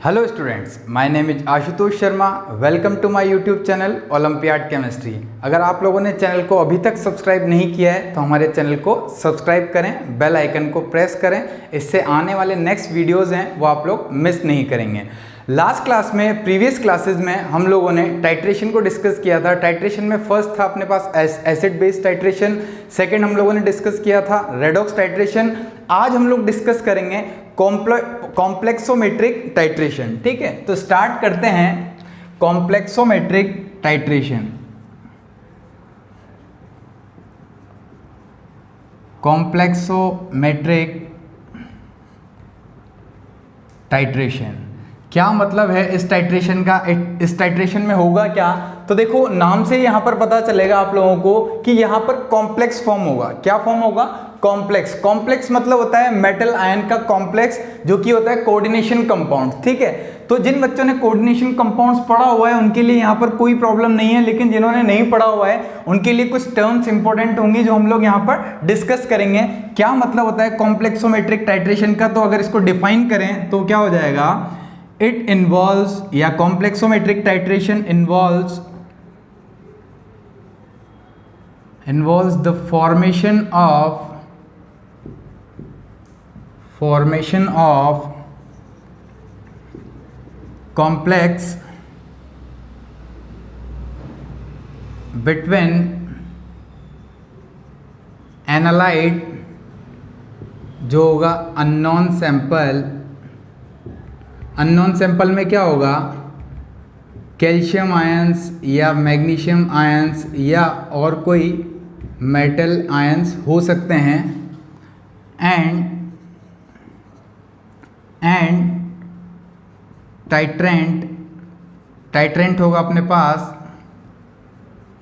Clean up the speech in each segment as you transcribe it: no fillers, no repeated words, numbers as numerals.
Hello students, my name is Ashutosh Sharma. Welcome to my YouTube channel olympiad chemistry. अगर आप लोगों ने चैनल को अभी तक सब्सक्राइब नहीं किया है तो हमारे चैनल को सब्सक्राइब करें, बेल आइकन को प्रेस करें। इससे आने वाले नेक्स्ट वीडियोज़ हैं वो आप लोग मिस नहीं करेंगे। लास्ट क्लास में, प्रीवियस क्लासेस में हम लोगों ने टाइट्रेशन को डिस्कस किया था। टाइट्रेशन में फर्स्ट था अपने पास एसिड बेस टाइट्रेशन, सेकंड हम लोगों ने डिस्कस किया था रेडॉक्स टाइट्रेशन। आज हम लोग डिस्कस करेंगे कॉम्प्लेक्सोमेट्रिक टाइट्रेशन। ठीक है, तो स्टार्ट करते हैं कॉम्प्लेक्सोमेट्रिक टाइट्रेशन। कॉम्प्लेक्सोमेट्रिक टाइट्रेशन क्या मतलब है इस टाइट्रेशन का? इस टाइट्रेशन में होगा क्या? तो देखो, नाम से यहाँ पर पता चलेगा आप लोगों को कि यहाँ पर कॉम्प्लेक्स फॉर्म होगा। क्या फॉर्म होगा? कॉम्प्लेक्स। कॉम्प्लेक्स मतलब होता है मेटल आयन का कॉम्प्लेक्स, जो कि होता है कोऑर्डिनेशन कंपाउंड। ठीक है, तो जिन बच्चों ने कोऑर्डिनेशन कंपाउंड्स पढ़ा हुआ है उनके लिए यहाँ पर कोई प्रॉब्लम नहीं है, लेकिन जिन्होंने नहीं पढ़ा हुआ है उनके लिए कुछ टर्म्स इंपॉर्टेंट होंगे जो हम लोग यहाँ पर डिस्कस करेंगे। क्या मतलब होता है कॉम्प्लेक्सोमेट्रिक टाइट्रेशन का? तो अगर इसको डिफाइन करें तो क्या हो जाएगा? It involves, या complexometric titration involves the formation of complex between analyte जो होगा अननोन सैंपल। अननोन सैंपल में क्या होगा? कैल्शियम आयंस या मैग्नीशियम आयंस या और कोई मेटल आयंस हो सकते हैं। एंड टाइट्रेंट होगा अपने पास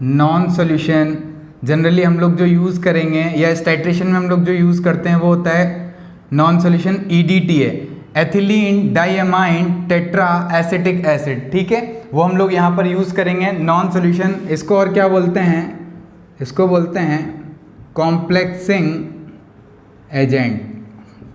नॉन सॉल्यूशन। जनरली हम लोग जो यूज़ करेंगे या इस टाइट्रेशन में हम लोग जो यूज़ करते हैं वो होता है non solution EDTA, ethylene diamine tetra acetic acid. ठीक है, वो हम लोग यहाँ पर यूज़ करेंगे नॉन सॉल्यूशन। इसको और क्या बोलते हैं? इसको बोलते हैं कॉम्प्लेक्सिंग एजेंट।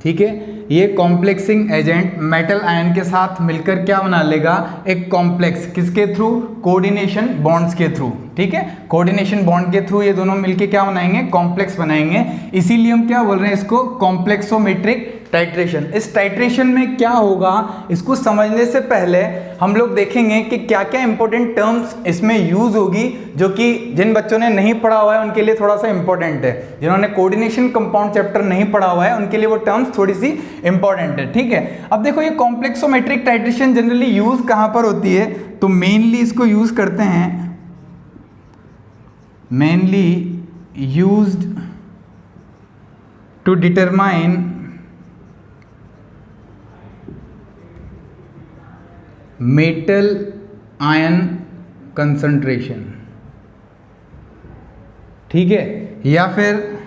ठीक है, ये कॉम्प्लेक्सिंग एजेंट मेटल आयन के साथ मिलकर क्या बना लेगा? एक कॉम्प्लेक्स। किसके थ्रू? कोऑर्डिनेशन बॉन्ड्स के थ्रू। ठीक है, कोऑर्डिनेशन बॉन्ड के थ्रू ये दोनों मिलके क्या बनाएंगे? कॉम्प्लेक्स बनाएंगे। इसीलिए हम क्या बोल रहे हैं इसको? Complexometric titration. इस टाइट्रेशन में क्या होगा, इसको समझने से पहले हम लोग देखेंगे कि क्या क्या इंपॉर्टेंट टर्म्स इसमें यूज होगी, जो कि जिन बच्चों ने नहीं पढ़ा हुआ है उनके लिए थोड़ा सा इंपॉर्टेंट है। जिन्होंने कोऑर्डिनेशन कंपाउंड चैप्टर नहीं पढ़ा हुआ है उनके लिए वो टर्म्स थोड़ी सी इंपॉर्टेंट है। ठीक है, अब देखो, ये कॉम्प्लेक्सोमेट्रिक टाइट्रेशन जनरली यूज कहां पर होती है? तो मेनली इसको यूज करते हैं, mainly used to determine metal ion concentration. ठीक है, या फिर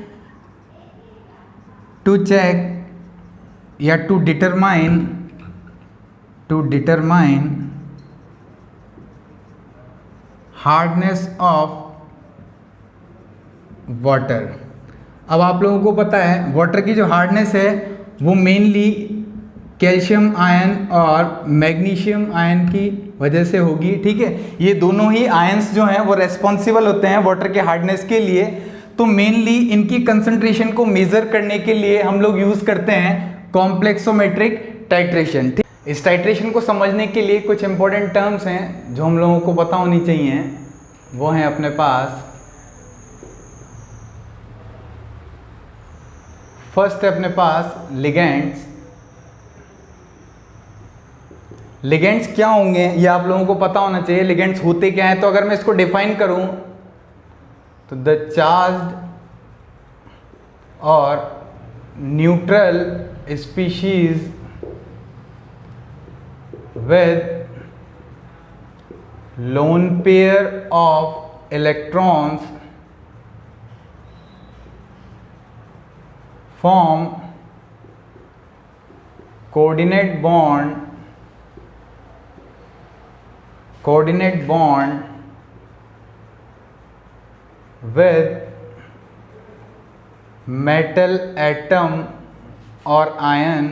टू चेक या to determine hardness of water. अब आप लोगों को पता है वाटर की जो हार्डनेस है वो मेनली कैल्शियम आयन और मैग्नीशियम आयन की वजह से होगी। ठीक है, ये दोनों ही आयंस जो हैं वो रेस्पॉन्सिबल होते हैं वाटर के हार्डनेस के लिए। तो मेनली इनकी कंसंट्रेशन को मेजर करने के लिए हम लोग यूज़ करते हैं कॉम्प्लेक्सोमेट्रिक टाइट्रेशन। इस टाइट्रेशन को समझने के लिए कुछ इंपॉर्टेंट टर्म्स हैं जो हम लोगों को पता होनी चाहिए। वो हैं अपने पास, फर्स्ट है अपने पास लिगेंड्स। लिगेंड्स क्या होंगे ये आप लोगों को पता होना चाहिए। लिगेंड्स होते क्या हैं? तो अगर मैं इसको डिफाइन करूं तो द चार्ज्ड और neutral species with lone pair of electrons form coordinate bond with metal atom or ion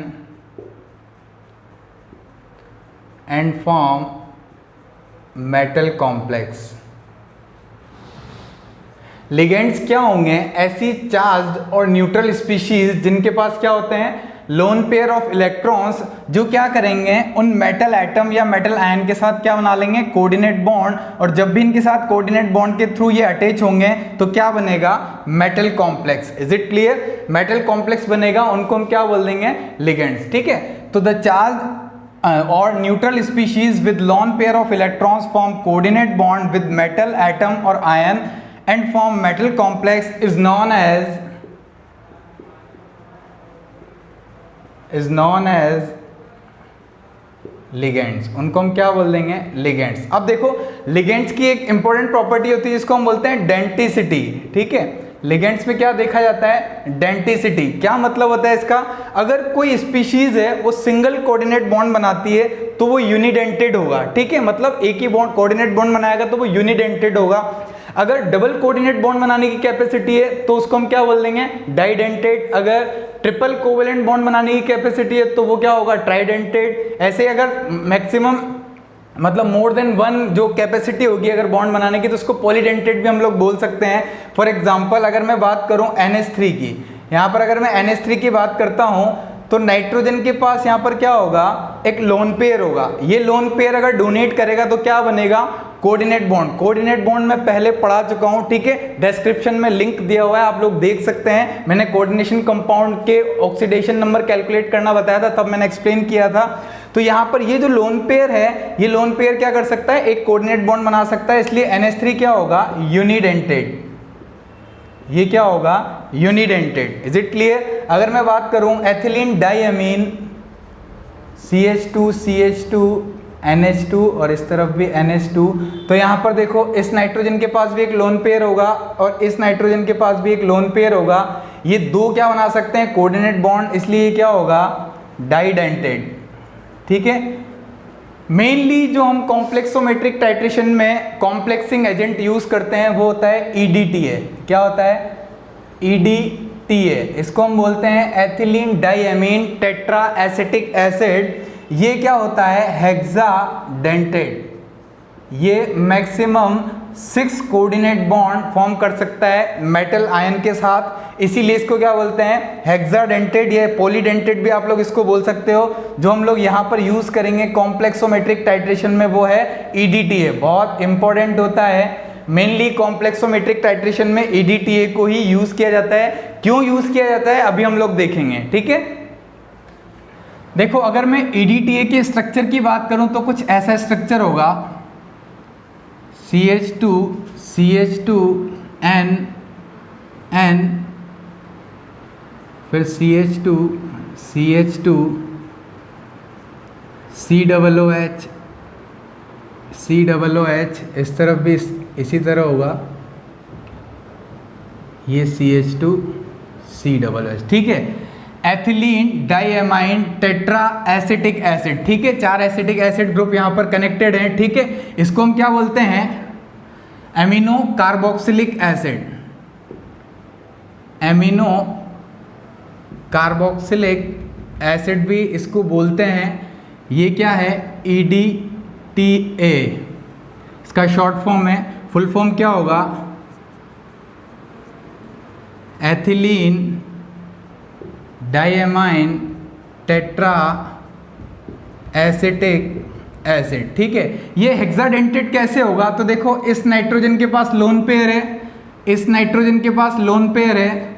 and form metal complex. Ligands क्या होंगे? ऐसी चार्ज्ड और न्यूट्रल स्पीशीज जिनके पास क्या होते हैं? लोन पेयर ऑफ इलेक्ट्रॉन्स, जो क्या करेंगे उन मेटल एटम या मेटल आयन के साथ क्या बना लेंगे? Coordinate bond. और जब भी इनके साथ कोऑर्डिनेट बॉन्ड के थ्रू ये अटैच होंगे तो क्या बनेगा? Metal complex. Is it clear? Metal complex बनेगा, उनको हम क्या बोल देंगे? लिगेंड्स। ठीक है, तो द चार्ज और neutral species with lone pair of electrons form coordinate bond with metal atom और ion and form metal complex is known as ligands. उनको हम क्या बोल देंगे? लिगेंड्स। अब देखो, लिगेंड्स की एक इंपॉर्टेंट प्रॉपर्टी होती है जिसको हम बोलते हैं डेंटिसिटी। ठीक है, लिगेंड्स में क्या देखा जाता है? डेंटिसिटी। क्या मतलब होता है इसका? अगर कोई स्पीशीज है वो सिंगल कोऑर्डिनेट बॉन्ड बनाती है तो वो यूनिडेंटेड होगा। ठीक है, मतलब एक ही बॉन्ड कोऑर्डिनेट बॉन्ड बनाएगा तो वो यूनिडेंटेड होगा। अगर डबल कोऑर्डिनेट बॉन्ड बनाने की कैपेसिटी है तो उसको हम क्या बोल देंगे? डाइडेंटेड। अगर ट्रिपल कोवेलेंट बॉन्ड बनाने की कैपेसिटी है तो वो क्या होगा? ट्राइडेंटेड। ऐसे अगर मैक्सिमम मतलब मोर देन वन जो कैपेसिटी होगी अगर बॉन्ड बनाने की तो उसको पॉलीडेंटेड भी हम लोग बोल सकते हैं। फॉर एग्जांपल अगर मैं बात करूं NH3 की, यहाँ पर अगर मैं NH3 की बात करता हूं तो नाइट्रोजन के पास यहाँ पर क्या होगा? एक लोन पेयर होगा। ये लोन पेयर अगर डोनेट करेगा तो क्या बनेगा? Coordinate bond. कोऑर्डिनेट बॉन्ड मैं पहले पढ़ा चुका हूं। ठीक है, डिस्क्रिप्शन में लिंक दिया हुआ है, आप लोग देख सकते हैं। मैंने कोऑर्डिनेशन कंपाउंड के ऑक्सीडेशन नंबर कैलकुलेट करना बताया था, तब मैंने एक्सप्लेन किया था। तो यहाँ पर ये जो लोन पेयर है, ये लोन पेयर क्या कर सकता है? एक कोऑर्डिनेट बॉन्ड बना सकता है। इसलिए NH3 क्या होगा? यूनिडेंटेड। ये क्या होगा? यूनिडेंटेड। Is it clear? अगर मैं बात करूं एथिलीन डाइअमीन CH2 CH2 NH2 और इस तरफ भी NH2, तो यहाँ पर देखो इस नाइट्रोजन के पास भी एक लोन पेयर होगा और इस नाइट्रोजन के पास भी एक लोन पेयर होगा। ये दो क्या बना सकते हैं? Coordinate bond. इसलिए ये क्या होगा? डाइडेंटेड। ठीक है, मेनली जो हम कॉम्प्लेक्सोमेट्रिक टाइट्रेशन में कॉम्प्लेक्सिंग एजेंट यूज करते हैं वो होता है EDTA। क्या होता है? EDTA। इसको हम बोलते हैं एथिलीन डाइअमीन टेट्रा एसिटिक एसिड। ये क्या होता है? हेक्साडेंटेड। ये मैक्सिमम 6 कोऑर्डिनेट बॉन्ड फॉर्म कर सकता है मेटल आयन के साथ, इसीलिए इसको क्या बोलते हैं? हेक्साडेंटेड। या पॉलीडेंटेड भी आप लोग इसको बोल सकते हो। जो हम लोग यहाँ पर यूज करेंगे कॉम्प्लेक्सोमेट्रिक टाइट्रेशन में वो है EDTA। बहुत इंपॉर्टेंट होता है। मेनली कॉम्प्लेक्सोमेट्रिक टाइट्रेशन में EDTA को ही यूज किया जाता है। क्यों यूज किया जाता है अभी हम लोग देखेंगे। ठीक है, देखो अगर मैं EDTA के स्ट्रक्चर की बात करूं तो कुछ ऐसा स्ट्रक्चर होगा CH2 CH2 N N फिर CH2 CH2 COOH COOH, इस तरफ भी इसी तरह होगा, ये CH2 COOH। ठीक है, ethylene diamine tetra acetic acid. ठीक है, 4 एसिटिक एसिड ग्रुप यहाँ पर कनेक्टेड हैं। ठीक है, इसको हम क्या बोलते हैं? Amino carboxylic acid. Amino carboxylic acid भी इसको बोलते हैं। ये क्या है? EDTA। इसका शॉर्ट फॉर्म है। फुल फॉर्म क्या होगा? Ethylene diamine tetra acetic acid. ठीक है, ये हेक्साडेंटेड कैसे होगा? तो देखो इस नाइट्रोजन के पास लोन पेयर है, इस नाइट्रोजन के पास लोन पेयर है,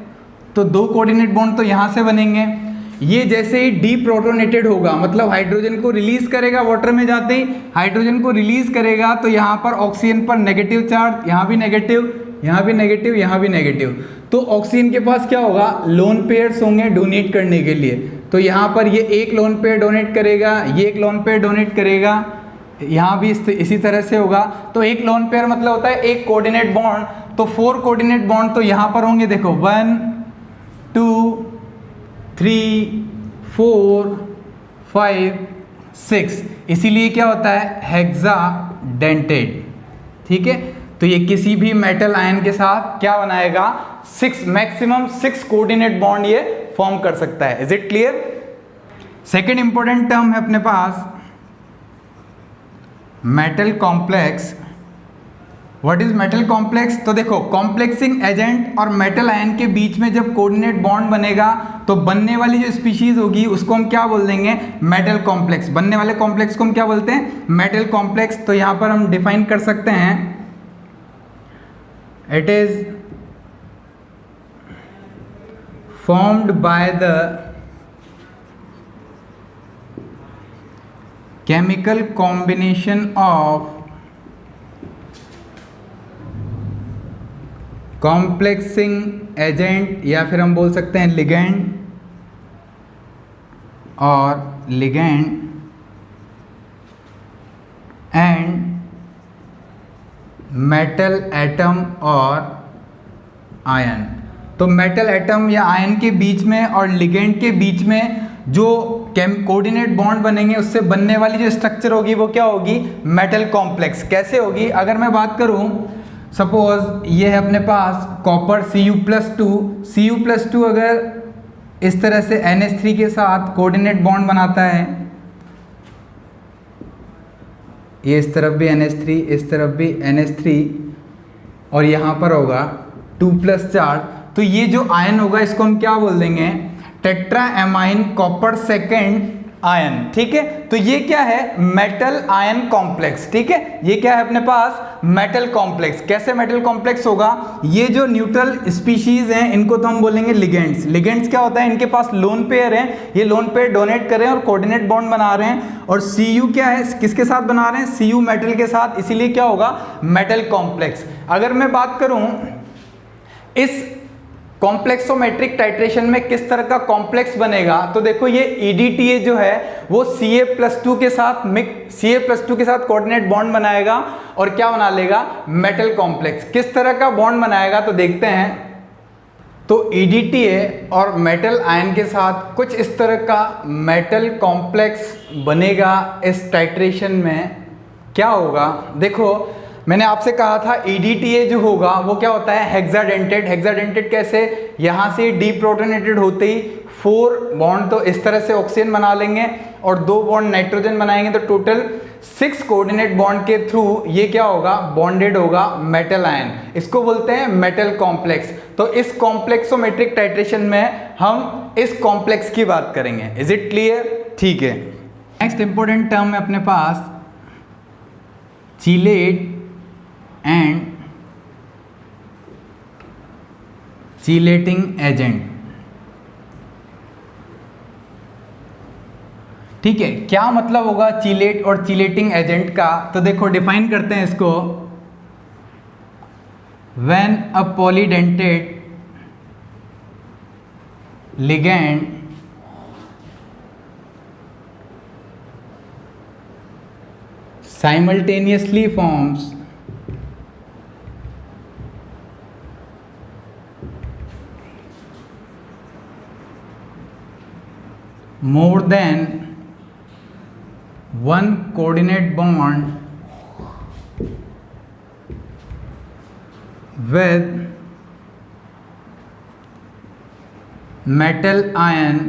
तो 2 कोऑर्डिनेट बॉन्ड तो यहाँ से बनेंगे। ये जैसे ही डीप्रोटोनेटेड होगा, मतलब हाइड्रोजन को रिलीज करेगा, वाटर में जाते ही हाइड्रोजन को रिलीज करेगा, तो यहाँ पर ऑक्सीजन पर नेगेटिव चार्ज, यहाँ भी नेगेटिव, यहाँ भी नेगेटिव, यहाँ भी नेगेटिव। तो ऑक्सीजन के पास क्या होगा? लोन पेयर्स होंगे डोनेट करने के लिए। तो यहाँ पर ये एक लोन पेयर डोनेट करेगा, ये एक लोन पेयर डोनेट करेगा, यहाँ भी इसी तरह से होगा। तो एक लोन पेयर मतलब होता है एक कोऑर्डिनेट बॉन्ड। तो 4 कोऑर्डिनेट बॉन्ड तो यहाँ पर होंगे, देखो 1 2 3 4 5 6, इसीलिए क्या होता है? हेक्साडेंटेड। ठीक है, तो ये किसी भी मेटल आयन के साथ क्या बनाएगा? 6 मैक्सिमम 6 कोऑर्डिनेट बॉन्ड ये फॉर्म कर सकता है। Is it clear? Second important term है अपने पास metal complex. What is metal complex? तो देखो, कॉम्प्लेक्सिंग एजेंट और मेटल आयन के बीच में जब कोऑर्डिनेट बॉन्ड बनेगा तो बनने वाली जो स्पीशीज होगी उसको हम क्या बोल देंगे? Metal complex. बनने वाले कॉम्प्लेक्स को हम क्या बोलते हैं? Metal complex. तो यहां पर हम डिफाइन कर सकते हैं, it is formed by the chemical combination of complexing agent, या फिर हम बोल सकते हैं ligand और ligand and metal atom और आयन। तो मेटल एटम या आयन के बीच में और लिगेंड के बीच में जो कोऑर्डिनेट बॉन्ड बनेंगे उससे बनने वाली जो स्ट्रक्चर होगी वो क्या होगी? Metal complex. कैसे होगी? अगर मैं बात करूं, सपोज ये है अपने पास कॉपर Cu+2, Cu+2 अगर इस तरह से NH3 के साथ कोऑर्डिनेट बॉन्ड बनाता है, ये इस तरफ भी NH3, इस तरफ भी NH3 और यहाँ पर होगा 2+ चार्ज, तो ये जो आयन होगा इसको हम क्या बोल देंगे? Tetra amine copper second ion. ठीक है, तो ये क्या है? Metal ion complex. ठीक है, ये क्या है अपने पास? Metal complex. कैसे मेटल कॉम्प्लेक्स होगा? ये जो न्यूट्रल स्पीशीज हैं इनको तो हम बोलेंगे लिगेंड्स। लिगेंड्स क्या होता है? इनके पास लोन पेयर है, ये लोन पेयर डोनेट कर रहे हैं और कोऑर्डिनेट बॉन्ड बना रहे हैं। और Cu क्या है? किसके साथ बना रहे हैं? Cu मेटल के साथ, इसीलिए क्या होगा? Metal complex. अगर मैं बात करूं इस कॉम्प्लेक्सोमेट्रिक टाइट्रेशन में किस तरह का कॉम्प्लेक्स बनेगा, तो देखो ये EDTA जो है वो Ca+2 के साथ Ca+2 के साथ कोऑर्डिनेट बॉन्ड बनाएगा और क्या बना लेगा? Metal complex. किस तरह का बॉन्ड बनाएगा तो देखते हैं। तो EDTA और मेटल आयन के साथ कुछ इस तरह का मेटल कॉम्प्लेक्स बनेगा। इस टाइट्रेशन में क्या होगा? देखो, मैंने आपसे कहा था EDTA जो होगा वो क्या होता है? हेक्साडेंटेड। हेक्साडेंटेड कैसे? यहाँ से डीप्रोटोनेटेड होते ही 4 बॉन्ड तो इस तरह से ऑक्सीजन बना लेंगे और 2 बॉन्ड नाइट्रोजन बनाएंगे, तो टोटल 6 कोऑर्डिनेट बॉन्ड के थ्रू ये क्या होगा? बॉन्डेड होगा मेटल आयन। इसको बोलते हैं मेटल कॉम्प्लेक्स। तो इस कॉम्प्लेक्सोमेट्रिक टाइट्रेशन में हम इस कॉम्प्लेक्स की बात करेंगे। Is it clear? ठीक है। नेक्स्ट इंपॉर्टेंट टर्म है अपने पास चीलेट एंड चीलेटिंग एजेंट। ठीक है, क्या मतलब होगा चीलेट और चीलेटिंग एजेंट का? तो देखो, डिफाइन करते हैं इसको। When a polydentate ligand simultaneously forms more than one coordinate bond with metal ion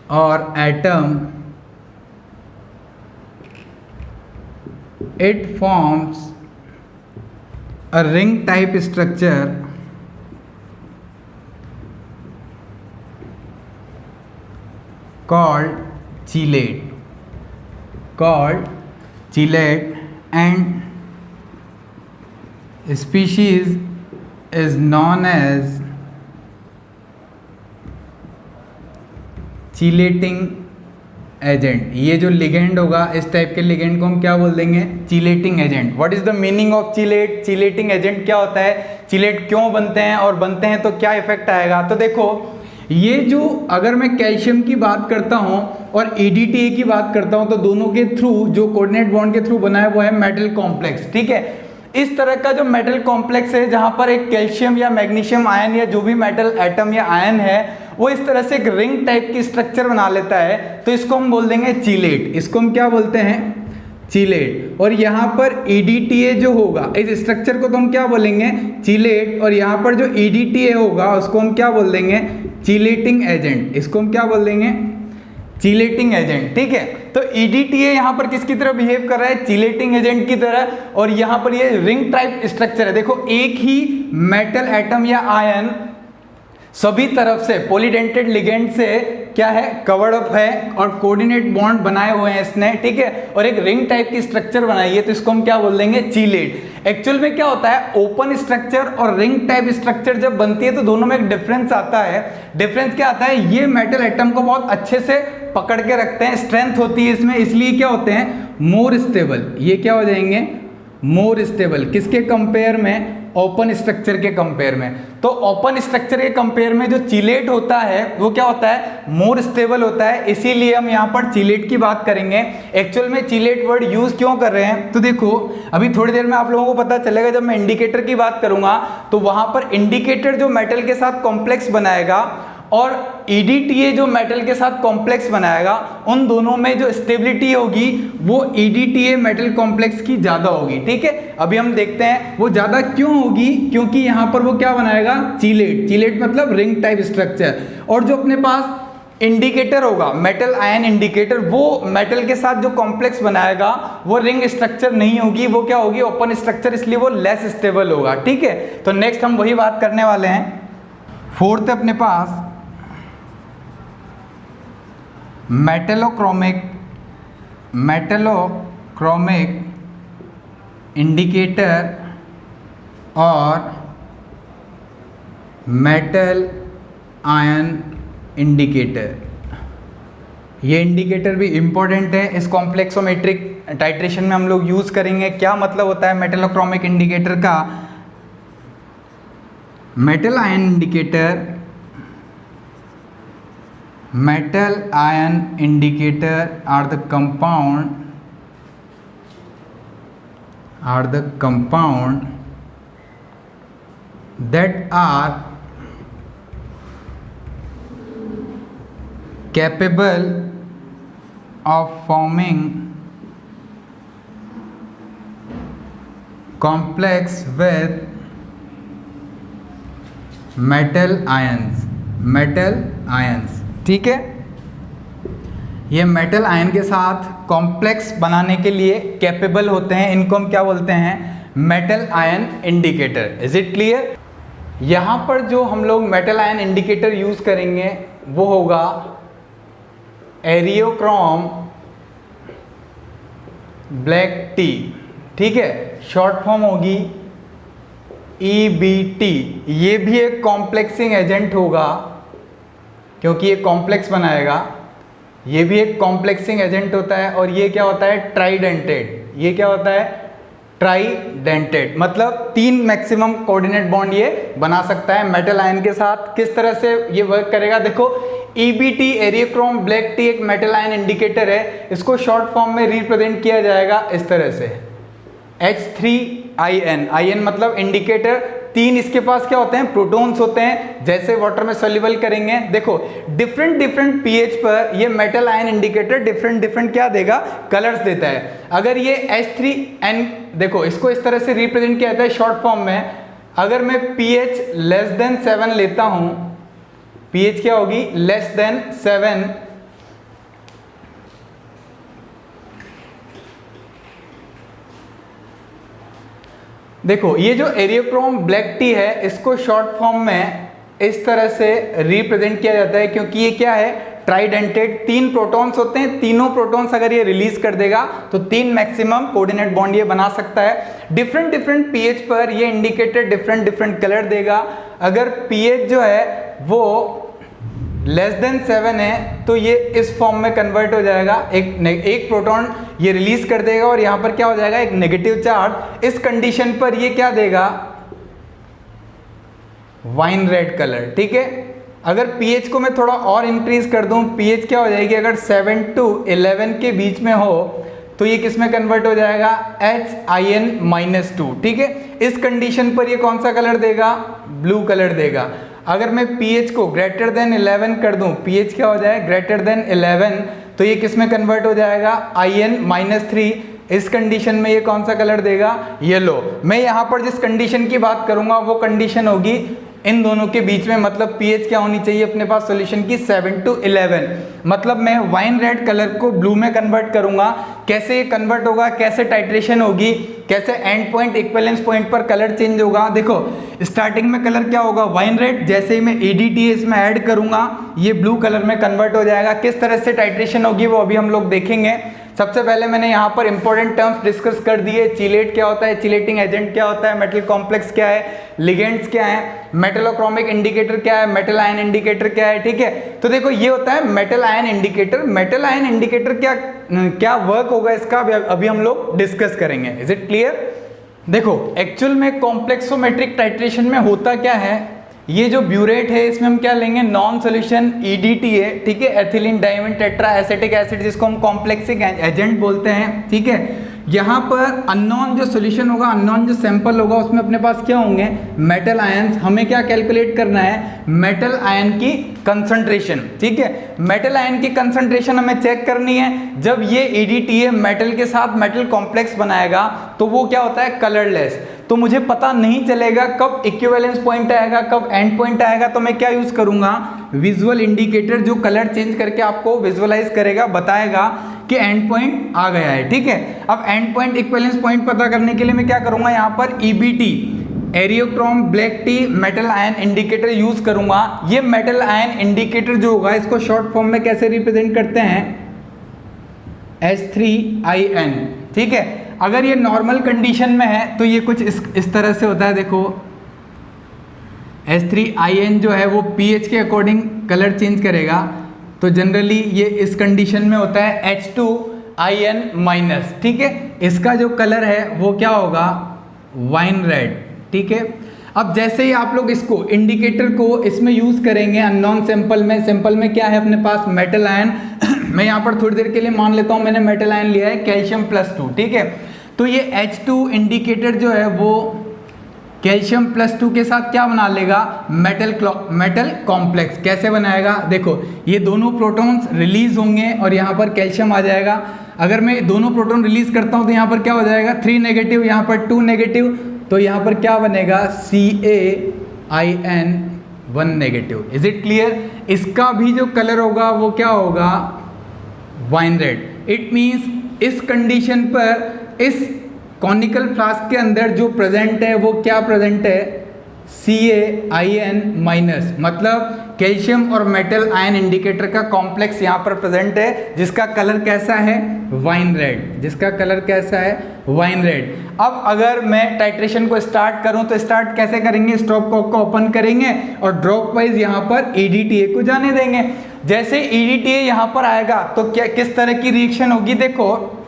or atom, it forms a ring type structure called chelate, and species is known as chelating agent. ये जो ligand होगा, इस type के ligand को हम क्या बोल देंगे? Chelating agent. What is the meaning of chelate? Chelating agent क्या होता है? चीलेट क्यों बनते हैं और बनते हैं तो क्या इफेक्ट आएगा? तो देखो, ये जो अगर मैं कैल्शियम की बात करता हूं और EDTA की बात करता हूं तो दोनों के थ्रू जो कोऑर्डिनेट बॉन्ड के थ्रू बना है वो है मेटल कॉम्प्लेक्स। ठीक है, इस तरह का जो मेटल कॉम्प्लेक्स है जहां पर एक कैल्शियम या मैग्नीशियम आयन या जो भी मेटल एटम या आयन है वो इस तरह से एक रिंग टाइप की स्ट्रक्चर बना लेता है, तो इसको हम बोल देंगे चीलेट। इसको हम क्या बोलते हैं? चीलेट। और यहाँ पर EDTA जो होगा, इस स्ट्रक्चर को तो हम क्या बोलेंगे? चीलेट। और यहाँ पर जो EDTA होगा उसको हम क्या बोल देंगे? Chelating agent. इसको हम क्या बोल देंगे? Chelating agent. ठीक है, तो EDTA यहाँ पर किसकी तरह बिहेव कर रहा है, चिलेटिंग एजेंट की तरह, और यहाँ पर ये रिंग टाइप स्ट्रक्चर है। देखो एक ही मेटल एटम या आयन सभी तरफ से पॉलीडेंटेड लिगेंड से क्या है, कवर्ड अप है और कोऑर्डिनेट बॉन्ड बनाए हुए हैं इसने, ठीक है, और एक रिंग टाइप की स्ट्रक्चर बनाई है, तो इसको हम क्या बोल देंगे, चीलेट। एक्चुअल में क्या होता है, ओपन स्ट्रक्चर और रिंग टाइप स्ट्रक्चर जब बनती है तो दोनों में एक डिफरेंस आता है। डिफरेंस क्या आता है, ये मेटल एटम को बहुत अच्छे से पकड़ के रखते हैं, स्ट्रेंथ होती है इसमें, इसलिए क्या होते हैं, मोर स्टेबल। ये क्या हो जाएंगे, मोर स्टेबल, किसके कंपेयर में, ओपन स्ट्रक्चर के कंपेयर में। तो ओपन स्ट्रक्चर के कंपेयर में जो चिलेट होता है वो क्या होता है, मोर स्टेबल होता है, इसीलिए हम यहाँ पर चिलेट की बात करेंगे। एक्चुअल में चिलेट वर्ड यूज क्यों कर रहे हैं, तो देखो अभी थोड़ी देर में आप लोगों को पता चलेगा, जब मैं इंडिकेटर की बात करूंगा तो वहां पर इंडिकेटर जो मेटल के साथ कॉम्प्लेक्स बनाएगा और EDTA जो मेटल के साथ कॉम्प्लेक्स बनाएगा, उन दोनों में जो स्टेबिलिटी होगी वो EDTA मेटल कॉम्प्लेक्स की ज्यादा होगी, ठीक है। अभी हम देखते हैं वो ज्यादा क्यों होगी, क्योंकि यहां पर वो क्या बनाएगा, चिलेट। चिलेट मतलब रिंग टाइप स्ट्रक्चर। और जो अपने पास इंडिकेटर होगा, मेटल आयन इंडिकेटर, वो मेटल के साथ जो कॉम्प्लेक्स बनाएगा वो रिंग स्ट्रक्चर नहीं होगी, वो क्या होगी, ओपन स्ट्रक्चर, इसलिए वो लेस स्टेबल होगा, ठीक है। तो नेक्स्ट हम वही बात करने वाले हैं। फोर्थ अपने पास मेटलोक्रोमिक इंडिकेटर और मेटल आयन इंडिकेटर। ये इंडिकेटर भी इंपॉर्टेंट है, इस कॉम्प्लेक्सोमेट्रिक टाइट्रेशन में हम लोग यूज करेंगे। क्या मतलब होता है मेटलोक्रोमिक इंडिकेटर का, metal ion indicator, metal ion indicator are the compound that are capable of forming complex with metal ions, ठीक है। ये मेटल आयन के साथ कॉम्प्लेक्स बनाने के लिए कैपेबल होते हैं, इनको हम क्या बोलते हैं, metal ion indicator. Is it clear. यहाँ पर जो हम लोग मेटल आयन इंडिकेटर यूज करेंगे वो होगा एरियोक्रोम ब्लैक टी, ठीक है, शॉर्ट फॉर्म होगी EBT। ये भी एक कॉम्प्लेक्सिंग एजेंट होगा क्योंकि ये कॉम्प्लेक्स बनाएगा, ये भी एक कॉम्प्लेक्सिंग एजेंट होता है। और ये क्या होता है, ट्राइडेंटेड। ये क्या होता है, ट्राइडेंटेड, मतलब 3 मैक्सिमम कोऑर्डिनेट बॉन्ड ये बना सकता है मेटल आयन के साथ। किस तरह से ये वर्क करेगा, देखो EBT एरियोक्रोम ब्लैक टी एक मेटल आयन इंडिकेटर है, इसको शॉर्ट फॉर्म में रिप्रेजेंट किया जाएगा इस तरह से H3IN। IN मतलब इंडिकेटर, 3 इसके पास क्या होते हैं, प्रोटॉन्स होते हैं, जैसे वाटर में सोल्यूबल करेंगे। देखो डिफरेंट pH पर ये मेटल आयन इंडिकेटर डिफरेंट क्या देगा, कलर्स देता है। अगर ये H3N, देखो इसको इस तरह से रिप्रेजेंट किया जाता है शॉर्ट फॉर्म में। अगर मैं pH लेस देन 7 लेता हूं, pH क्या होगी, लेस देन 7, देखो ये जो एरियोक्रोम ब्लैक टी है इसको शॉर्ट फॉर्म में इस तरह से रिप्रेजेंट किया जाता है, क्योंकि ये क्या है, ट्राइडेंटेड, 3 प्रोटॉन्स होते हैं, तीनों प्रोटॉन्स अगर ये रिलीज कर देगा तो 3 मैक्सिमम कोऑर्डिनेट बॉन्ड ये बना सकता है। डिफरेंट pH पर ये इंडिकेटर डिफरेंट कलर देगा। अगर pH जो है वो लेस देन 7 है तो ये इस फॉर्म में कन्वर्ट हो जाएगा, एक प्रोटॉन ये रिलीज कर देगा और यहाँ पर क्या हो जाएगा, एक नेगेटिव चार्ज। इस कंडीशन पर ये क्या देगा, वाइन रेड कलर, ठीक है। अगर pH को मैं थोड़ा और इंक्रीज कर दूं, pH क्या हो जाएगी, अगर 7 to 11 के बीच में हो तो ये किस में कन्वर्ट हो जाएगा, HIN-2, ठीक है। इस कंडीशन पर ये कौन सा कलर देगा, ब्लू कलर देगा। अगर मैं pH को ग्रेटर देन 11 कर दूं, pH क्या हो जाए, ग्रेटर देन 11, तो ये किस में कन्वर्ट हो जाएगा, IN-3। इस कंडीशन में ये कौन सा कलर देगा, येलो। मैं यहाँ पर जिस कंडीशन की बात करूंगा वो कंडीशन होगी इन दोनों के बीच में, मतलब पीएच क्या होनी चाहिए अपने पास सॉल्यूशन की 7 to 11। मतलब मैं वाइन रेड कलर को ब्लू में कन्वर्ट करूंगा, कैसे ये कन्वर्ट होगा, कैसे टाइट्रेशन होगी, कैसे एंड पॉइंट इक्विवेलेंस पॉइंट पर कलर चेंज होगा। देखो स्टार्टिंग में कलर क्या होगा, वाइन रेड, जैसे ही मैं EDTA इसमें ऐड करूंगा ये ब्लू कलर में कन्वर्ट हो जाएगा। किस तरह से टाइट्रेशन होगी वो अभी हम लोग देखेंगे। सबसे पहले मैंने यहाँ पर इंपॉर्टेंट टर्म्स डिस्कस कर दिए, चिलेट क्या होता है, चिलेटिंग एजेंट क्या होता है, मेटल कॉम्प्लेक्स क्या है, लिगेंड्स क्या है, मेटलोक्रोमिक इंडिकेटर क्या है, मेटल आयन इंडिकेटर क्या है। ठीक है, तो देखो ये होता है metal ion indicator. Metal ion indicator क्या क्या वर्क होगा इसका अभी हम लोग डिस्कस करेंगे। Is it clear? देखो एक्चुअल में कॉम्प्लेक्सोमेट्रिक टाइट्रेशन में होता क्या है, ये जो ब्यूरेट है इसमें हम क्या लेंगे, नॉन सोल्यूशन EDTA, ठीक है, ethylene diamine tetra acetic acid, जिसको हम कॉम्प्लेक्सिक एजेंट बोलते हैं। ठीक है, यहाँ पर अननोन जो सोल्यूशन होगा, अननोन जो सैंपल होगा उसमें अपने पास क्या होंगे, मेटल आयंस। हमें क्या कैलकुलेट करना है, मेटल आयन की कंसंट्रेशन। ठीक है, मेटल आयन की कंसंट्रेशन हमें चेक करनी है। जब ये EDTA मेटल के साथ मेटल कॉम्प्लेक्स बनाएगा तो वो क्या होता है, कलरलेस। तो मुझे पता नहीं चलेगा कब इक्विवेलेंस पॉइंट आएगा, कब एंड पॉइंट आएगा, तो मैं क्या यूज करूंगा, विजुअल इंडिकेटर, जो कलर चेंज करके आपको विजुअलाइज करेगा, बताएगा कि एंड पॉइंट आ गया है। ठीक है, अब एंड पॉइंट इक्विवेलेंस पॉइंट पता करने के लिए मैं क्या करूंगा, यहाँ पर EBT, eriochrome black T metal ion indicator use करूंगा। ये मेटल आयन इंडिकेटर जो होगा इसको शॉर्ट फॉर्म में कैसे रिप्रेजेंट करते हैं, H3IN। ठीक है, अगर ये नॉर्मल कंडीशन में है तो ये कुछ इस तरह से होता है। देखो H3IN जो है वो pH के अकॉर्डिंग कलर चेंज करेगा, तो जनरली ये इस कंडीशन में होता है H2IN-। ठीक है, इसका जो कलर है वो क्या होगा, वाइन रेड। ठीक है, अब जैसे ही आप लोग इसको इंडिकेटर को इसमें यूज करेंगे अननोन सैंपल में, सैंपल में क्या है अपने पास, मेटल आयन। मैं यहाँ पर थोड़ी देर के लिए मान लेता हूँ मैंने मेटल आयन लिया है कैल्शियम +2। ठीक है, तो ये H2 इंडिकेटर जो है वो कैल्शियम +2 के साथ क्या बना लेगा, मेटल कॉम्प्लेक्स। कैसे बनाएगा, देखो ये दोनों प्रोटॉन्स रिलीज होंगे और यहाँ पर कैल्शियम आ जाएगा। अगर मैं दोनों प्रोटॉन रिलीज करता हूँ तो यहाँ पर क्या हो जाएगा, 3 नेगेटिव, यहाँ पर 2 नेगेटिव, तो यहाँ पर क्या बनेगा, CaIN1 negative. Is it clear? इसका भी जो कलर होगा वो क्या होगा, वाइन रेड। इट मीन्स इस कंडीशन पर इस कॉनिकल फ्लास्क के अंदर जो प्रेजेंट है वो क्या प्रेजेंट है, CaIN-, मतलब कैल्शियम और मेटल आयन इंडिकेटर का कॉम्प्लेक्स यहाँ पर प्रेजेंट है, जिसका कलर कैसा है, वाइन रेड। जिसका कलर कैसा है, वाइन रेड। अब अगर मैं टाइट्रेशन को स्टार्ट करूं तो स्टार्ट कैसे करेंगे, स्टॉप कॉक को ओपन करेंगे और ड्रॉप वाइज यहाँ पर EDTA को जाने देंगे। जैसे EDTA यहाँ पर आएगा तो क्या किस तरह की रिएक्शन होगी, देखो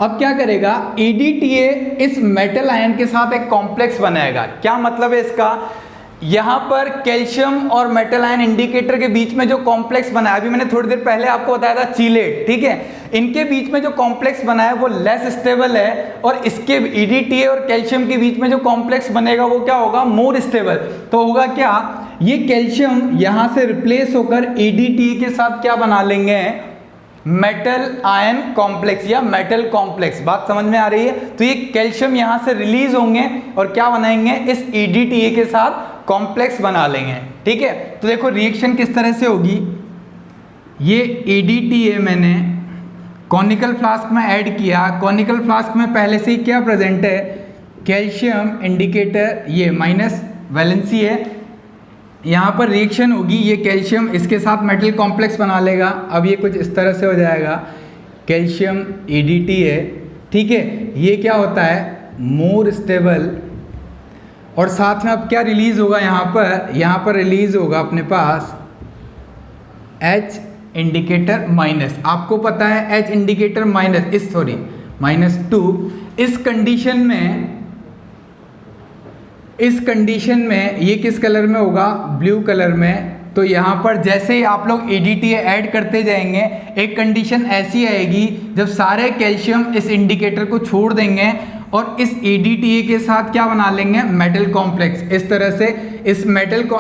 अब क्या करेगा, EDTA इस मेटल आयन के साथ एक कॉम्प्लेक्स बनाएगा। क्या मतलब है इसका, यहाँ पर कैल्शियम और मेटल आयन इंडिकेटर के बीच में जो कॉम्प्लेक्स बना है, अभी मैंने थोड़ी देर पहले आपको बताया था चिलेट। ठीक है, इनके बीच में जो कॉम्प्लेक्स बना है वो लेस स्टेबल है, और इसके EDTA और कैल्शियम के बीच में जो कॉम्प्लेक्स बनेगा वो क्या होगा, मोर स्टेबल। तो होगा क्या, ये कैल्शियम यहाँ से रिप्लेस होकर EDTA के साथ क्या बना लेंगे, मेटल आयन कॉम्प्लेक्स या मेटल कॉम्प्लेक्स। बात समझ में आ रही है? तो ये कैल्शियम यहाँ से रिलीज होंगे और क्या बनाएंगे, इस EDTA के साथ कॉम्प्लेक्स बना लेंगे। ठीक है, तो देखो रिएक्शन किस तरह से होगी, ये EDTA मैंने कॉनिकल फ्लास्क में ऐड किया। कॉनिकल फ्लास्क में पहले से ही क्या प्रेजेंट है, कैल्शियम इंडिकेटर, ये माइनस वैलेंसी है। यहाँ पर रिएक्शन होगी, ये कैल्शियम इसके साथ मेटल कॉम्प्लेक्स बना लेगा। अब ये कुछ इस तरह से हो जाएगा, कैल्शियम EDTA। ठीक है, ये क्या होता है, मोर स्टेबल। और साथ में अब क्या रिलीज होगा, यहाँ पर रिलीज होगा अपने पास H इंडिकेटर माइनस। आपको पता है H इंडिकेटर माइनस -2। इस कंडीशन में ये किस कलर में होगा, ब्लू कलर में। तो यहाँ पर जैसे ही आप लोग EDTA ऐड करते जाएंगे, एक कंडीशन ऐसी आएगी जब सारे कैल्शियम इस इंडिकेटर को छोड़ देंगे और इस EDTA के साथ क्या बना लेंगे, मेटल कॉम्प्लेक्स। इस तरह से इस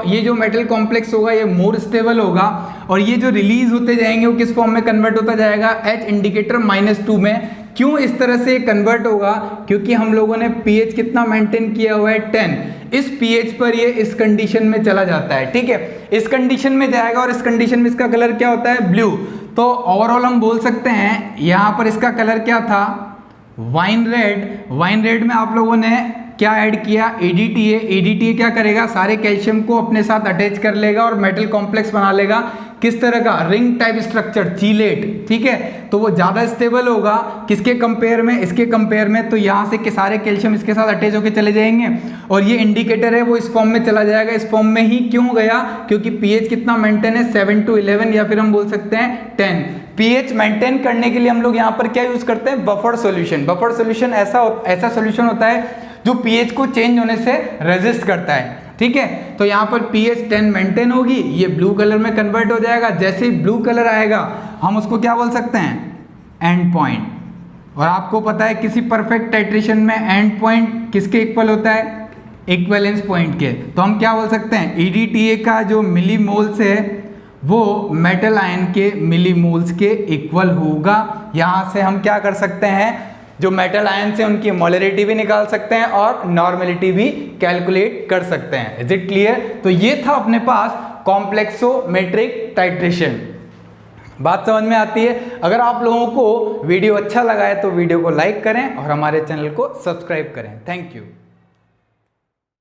ये जो मेटल कॉम्प्लेक्स होगा ये मोर स्टेबल होगा, और ये जो रिलीज होते जाएंगे वो किस फॉर्म में कन्वर्ट होता जाएगा, H इंडिकेटर -2 में। क्यों इस तरह से कन्वर्ट होगा, क्योंकि हम लोगों ने pH कितना मेंटेन किया हुआ है, 10। इस pH पर ये इस कंडीशन में चला जाता है, ठीक है, इस कंडीशन में जाएगा और इस कंडीशन में इसका कलर क्या होता है, ब्लू। तो ओवरऑल हम बोल सकते हैं यहाँ पर इसका कलर क्या था, वाइन रेड। वाइन रेड में आप लोगों ने क्या ऐड किया, ADTA। ADTA क्या करेगा, सारे कैल्शियम को अपने साथ अटैच कर लेगा और मेटल कॉम्प्लेक्स बना लेगा। किस तरह का, रिंग टाइप स्ट्रक्चर, चीलेट, ठीक है। तो वो ज़्यादा स्टेबल होगा किसके कंपेयर में, इसके कंपेयर में। तो यहाँ से के सारे कैल्शियम इसके साथ अटैच होकर चले जाएंगे और ये इंडिकेटर है वो इस फॉर्म में चला जाएगा। इस फॉर्म में ही क्यों गया, क्योंकि pH कितना मेंटेन है, 7 to 11 या फिर हम बोल सकते हैं 10। pH मेंटेन करने के लिए हम लोग यहाँ पर क्या यूज करते हैं, बफर सॉल्यूशन। बफर सॉल्यूशन ऐसा सॉल्यूशन होता है जो pH को चेंज होने से रेजिस्ट करता है, ठीक है। तो यहाँ पर pH 10 मेंटेन होगी, ये ब्लू कलर में कन्वर्ट हो जाएगा। जैसे ही ब्लू कलर आएगा हम उसको क्या बोल सकते हैं, एंड पॉइंट। और आपको पता है किसी परफेक्ट टाइट्रेशन में एंड पॉइंट किसके इक्वल होता है, इक्वेलेंस पॉइंट के। तो हम क्या बोल सकते हैं, EDTA का जो मिलीमोल्स है वो मेटल आयन के मिलीमोल्स के इक्वल होगा। यहाँ से हम क्या कर सकते हैं, जो मेटल आयन से उनकी मोलरिटी भी निकाल सकते हैं और नॉर्मेलिटी भी कैलकुलेट कर सकते हैं। Is it clear. तो ये था अपने पास कॉम्प्लेक्सोमेट्रिक टाइट्रेशन। बात समझ में आती है। अगर आप लोगों को वीडियो अच्छा लगा है तो वीडियो को लाइक करें और हमारे चैनल को सब्सक्राइब करें। Thank you.